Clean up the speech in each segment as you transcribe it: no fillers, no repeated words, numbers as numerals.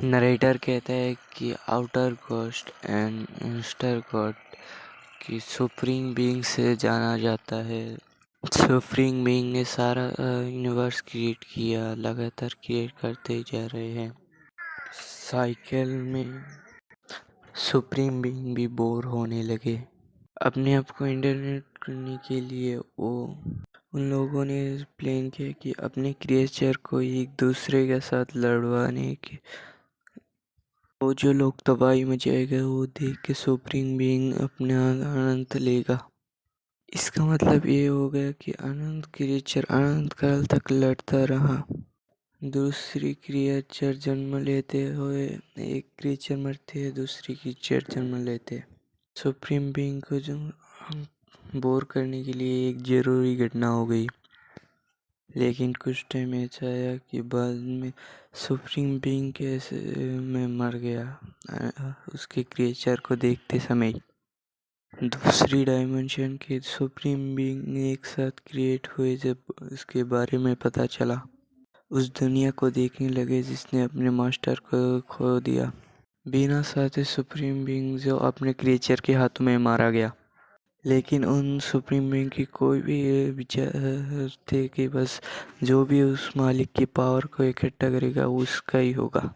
Narrator कहता है कि आउटर गॉड एंड इंस्टर गॉड की सुप्रीम बीइंग से जाना जाता है। सुप्रीम बीइंग ने सारा यूनिवर्स क्रिएट किया, लगातार क्रिएट करते ही जा रहे हैं। साइकिल में सुप्रीम बीइंग भी बोर होने लगे। अपने आप को इंटरनेट करने के लिए उन लोगों ने प्लान किया कि अपने क्रिएचर को एक दूसरे के साथ लड़वाने के। वो जो लोग तबाही मचाएगा वो देख के सुप्रीम बीइंग अपना आनंद लेगा। इसका मतलब ये हो गया कि अनंत क्रिएचर अनंत काल तक लड़ता रहा। दूसरी क्रिएचर जन्म लेते हुए एक क्रिएचर मरते है, दूसरी क्रिएचर जन्म लेते। सुप्रीम बीइंग को जो बोर करने के लिए एक जरूरी घटना हो गई। लेकिन कुछ टाइम ऐसा आया कि बाद में सुप्रीम बीइंग कैसे में मर गया उसके क्रिएचर को देखते समय। दूसरी डायमेंशन के सुप्रीम बीइंग एक साथ क्रिएट हुए। जब उसके बारे में पता चला, उस दुनिया को देखने लगे जिसने अपने मास्टर को खो दिया। बिना साथे सुप्रीम बीइंग जो अपने क्रिएचर के हाथों में मारा गया। लेकिन उन सुप्रीम बीइंग की कोई भी विचार थे कि बस जो भी उस मालिक की पावर को इकट्ठा करेगा वो उसका ही होगा।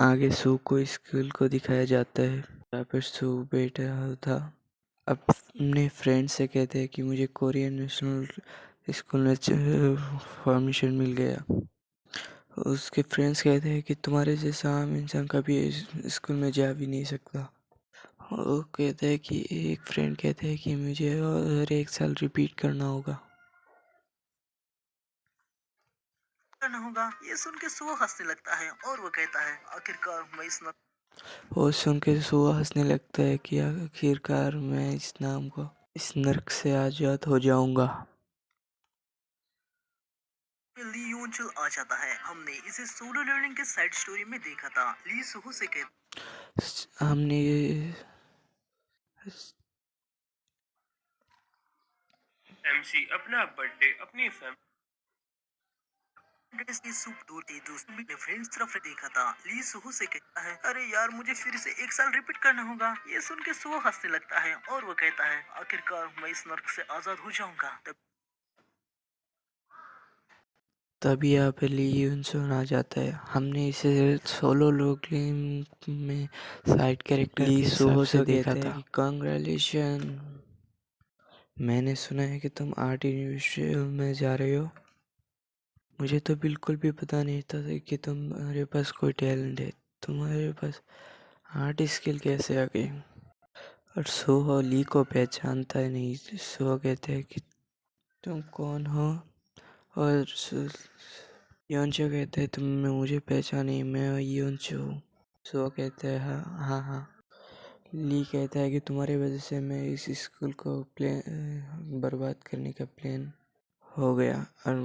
आगे सू को स्कूल को दिखाया जाता है जहाँ पर सू बैठा था। अपने फ्रेंड से कहते हैं कि मुझे कोरियन नेशनल स्कूल में फॉर्मेशन मिल गया। उसके फ्रेंड्स कहते हैं कि तुम्हारे जैसा आम इंसान कभी इस स्कूल में जा भी नहीं सकता। वो कहते हैं कि एक फ्रेंड कहते हैं कि मुझे और एक साल रिपीट करना होगा। ये सुन के सो हंसने लगता है और वो कहता है आखिरकार मैं वो सुन के सुआ हंसने लगता है कि आखिरकार मैं इस नर्क से आजाद हो जाऊंगा। ली यून चल आ जाता है। हमने इसे सोलो लर्निंग के साइड स्टोरी में देखा था। ली सुहु से कहता हमने एमसी अपना बर्थडे अपनी फैमिली की सूप दूर थी। दूसरी ने फ्रेंड्स तरफ देखा था। ली सुहु से कहता है अरे यार मुझे फिर से एक साल रिपीट करना होगा। ये सुन के सुहु हंसने लगता है और वो कहता है आखिरकार मैं इस नर्क से आजाद हो जाऊंगा। तभी यहाँ पे ली यून सुन आ जाता है। हमने इसे सोलो लोग में साइड कैरेक्टर ली सुहो से देखा था। कांग्रेचुलेशन, मैंने सुना है कि तुम आर्ट यूनिवर्सिटी में जा रहे हो। मुझे तो बिल्कुल भी पता नहीं था कि तुम्हारे पास कोई टैलेंट है। तुम्हारे पास आर्ट स्किल कैसे आ गई? और सुहो ली को पहचानता है नहीं। सुहो कहते हैं कि तुम कौन हो? और योंचो कहते हैं तुम मुझे पहचानी, मैं योंचो हूँ। सो कहते हैं हाँ हाँ हाँ। ली कहता है कि तुम्हारी वजह से मैं इस स्कूल को बर्बाद करने का प्लान हो गया और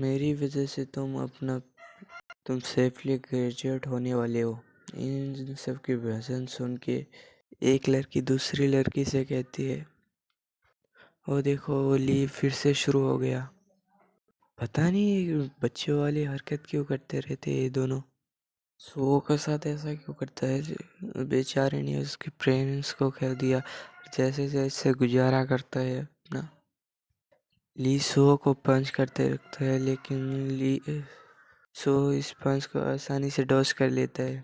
मेरी वजह से तुम सेफली ग्रेजुएट होने वाले हो। इन सब के भाषण सुन के एक लड़की दूसरी लड़की से कहती है वो देखो वो ली फिर से शुरू हो गया। पता नहीं बच्चों वाली हरकत क्यों करते रहते ये दोनों। सो के साथ ऐसा क्यों करता है? बेचारे ने उसके पेरेंट्स को कह दिया, जैसे जैसे गुजारा करता है अपना। ली सो को पंच करते रखता है लेकिन सो इस पंच को आसानी से डॉज कर लेता है।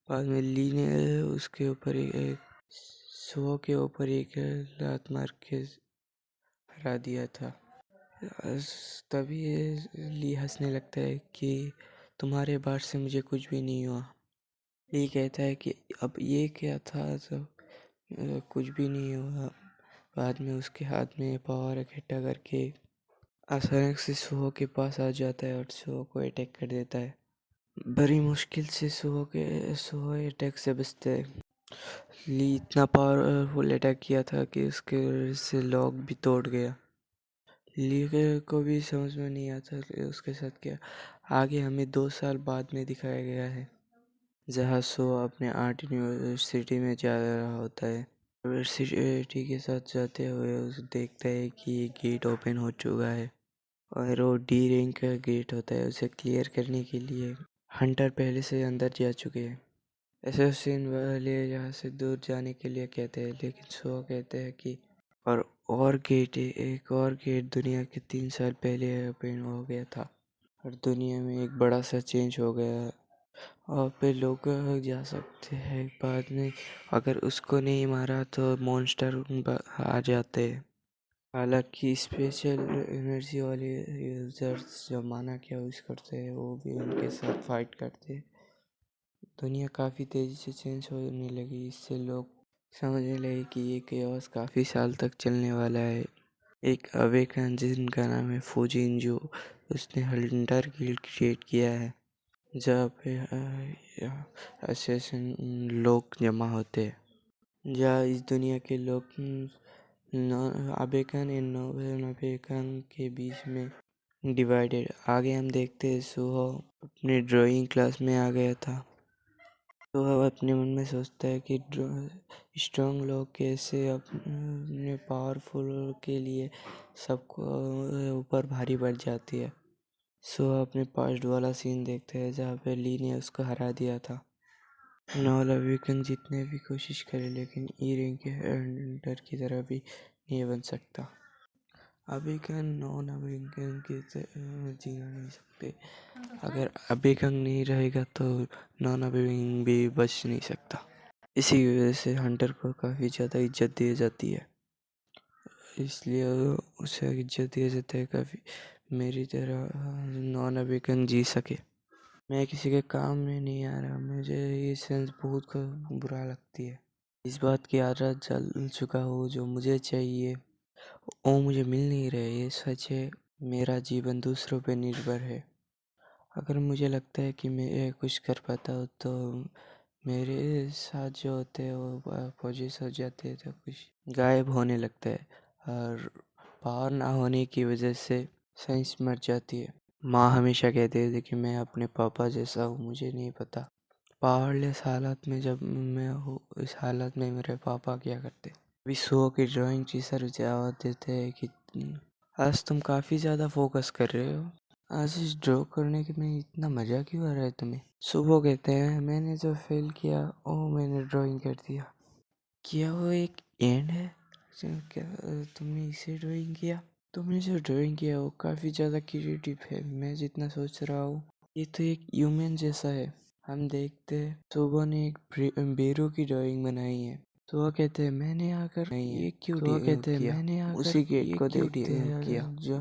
बाद में ली ने उसके ऊपर सो के ऊपर एक लात मार के हरा दिया था। तभी ली हंसने लगता है कि तुम्हारे बात से मुझे कुछ भी नहीं हुआ। ली कहता है कि अब ये क्या था, सब कुछ भी नहीं हुआ। बाद में उसके हाथ में पावर इकट्ठा करके अचानक से सुहो के पास आ जाता है और सुहो को अटैक कर देता है। बड़ी मुश्किल से सुहो अटैक से बचता है। ली इतना पावरफुल अटैक किया था कि उसके वजह से लॉक भी तोड़ गया। ली को भी समझ में नहीं आता कि उसके साथ क्या। आगे हमें 2 साल बाद में दिखाया गया है जहाँ सो अपने आर्ट यूनिवर्सिटी में जा रहा होता है। यूनिवर्सिटी के साथ जाते हुए उसे देखता है कि ये गेट ओपन हो चुका है और वो डी रैंक का गेट होता है। उसे क्लियर करने के लिए हंटर पहले से अंदर जा चुके हैं। असैसिन वाले यहाँ से दूर जाने के लिए कहते हैं, लेकिन सो कहते हैं कि और गेट है, एक और गेट दुनिया के 3 साल पहले ओपन हो गया था और दुनिया में एक बड़ा सा चेंज हो गया और पे लोग जा सकते हैं बाद में। अगर उसको नहीं मारा तो मॉन्स्टर आ जाते हैं। हालांकि स्पेशल एनर्जी वाले यूजर्स जो माना क्या यूज करते हैं वो भी उनके साथ फाइट करते हैं। दुनिया काफ़ी तेज़ी से चेंज होने लगी, इससे लोग समझने लगे कि ये केओस काफ़ी साल तक चलने वाला है। एक अवेकन जिनका नाम है फुजिनजो, उसने हंटर गिल्ड क्रिएट किया है जहाँ पे असैसिन लोग जमा होते हैं। जहाँ इस दुनिया के लोग अबेकन एंड नॉन अबेकन के बीच में डिवाइडेड। आगे हम देखते हैं सुहो अपनी ड्राइंग क्लास में आ गया था। तो वह अपने मन में सोचता है कि स्ट्रॉन्ग लोग कैसे अपने पावरफुल के लिए सबको ऊपर भारी पड़ जाती है। सो अपने पास्ट वाला सीन देखते हैं जहाँ पे ली ने उसको हरा दिया था। नॉन अवेकन जितने भी कोशिश करे लेकिन ई रिंग के हंटर की तरह भी नहीं बन सकता। अवेकन नॉन अवेकन की जीना नहीं सकते। अगर अवेकन नहीं रहेगा तो नॉन अवेकन भी बच नहीं सकता। इसी वजह से हंटर को काफ़ी ज़्यादा इज्जत दी जाती है, इसलिए उसे इज्जत दिया जाता है काफ़ी। मेरी तरह नॉन अवेकन जी सके। मैं किसी के काम में नहीं आ रहा, मुझे ये सेंस बहुत बुरा लगती है। इस बात की आदत जल चुका हूँ, जो मुझे चाहिए वो मुझे मिल नहीं रहे। ये सच है, मेरा जीवन दूसरों पे निर्भर है। अगर मुझे लगता है कि मैं कुछ कर पाता हूँ तो मेरे साथ जो होते हैं वो अपोजिट हो जाते हैं, तो कुछ गायब होने लगता है और पावर ना होने की वजह से साइंस मर जाती है। माँ हमेशा कहते थे कि मैं अपने पापा जैसा हूँ, मुझे नहीं पता पावरलेस हालत में जब मैं हूँ इस हालत में मेरे पापा क्या करते। अभी सो की ड्राइंग टीचर मुझे आवाज़ देते हैं कि आज तुम काफ़ी ज़्यादा फोकस कर रहे हो, आज इस ड्रॉ करने के में इतना मज़ा क्यों आ रहा है तुम्हें। सुबह कहते हैं मैंने जो फेल किया वो मैंने ड्राइंग कर दिया, क्या वो एक एंड है। क्या तुमने इसे ड्राइंग किया, तुमने जो ड्राइंग किया वो काफ़ी ज़्यादा क्रिएटिव है, मैं जितना सोच रहा हूँ ये तो एक ह्यूमन जैसा है। हम देखते हैं सुबह ने एक बेरू की ड्राइंग बनाई है, तो वो कहते हैं मैंने आकर ये क्यों, तो वो कहते हैं मैंने आकर उसी गेट को देखते हैं जो